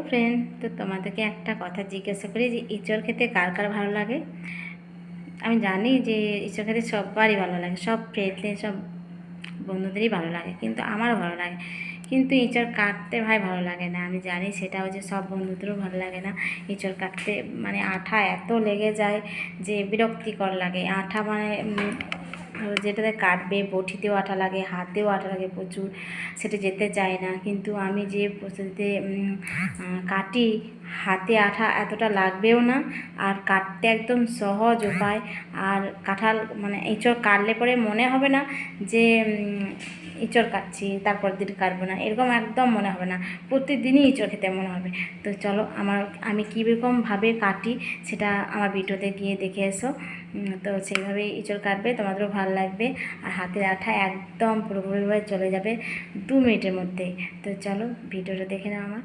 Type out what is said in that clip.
Friend, তো তোমাদেরকে একটা কথা জিজ্ঞাসা করি যে ইঁচড় খেতে কার কার ভালো লাগে। আমি জানি যে ইঁচড় খেতে সবারই ভালো লাগে, সব ফ্রেন্ডলি সব বন্ধুদেরই ভালো লাগে, কিন্তু আমারও ভালো লাগে। কিন্তু ইঁচড় কাটতে ভাই ভালো লাগে না। আমি জানি সেটাও যে সব বন্ধুদেরও ভালো লাগে না। ইঁচড় কাটতে মানে আঠা এত লেগে যায় যে বিরক্তিকর লাগে। আঠা মানে যেটাতে কাটবে বটিতেও আঠা লাগে, হাতেও আঠা লাগে প্রচুর, সেটা যেতে চায় না। কিন্তু আমি যে পদ্ধতিতে কাটি, হাতে আঠা এতটা লাগবেও না, আর কাটতে একদম সহজ উপায়। আর কাঁঠাল মানে এঁচড় কাটলে পরে মনে হবে না যে এঁচড় কাটছি তারপর দিন কাটবো না, এরকম একদম মনে হবে না। প্রতিদিনই এঁচড় খেতে মনে হবে। তো চলো আমি কীরকমভাবে কাটি সেটা আমার ভিডিওতে গিয়ে দেখে এসো। তো সেইভাবেই এঁচড় কাটবে, তোমাদেরও ভালো লাগবে। আর হাতের আঠা একদম পুরোপুরিভাবে চলে যাবে 2 মিনিটের মধ্যে। তো চলো ভিডিওটা দেখে নাও আমার।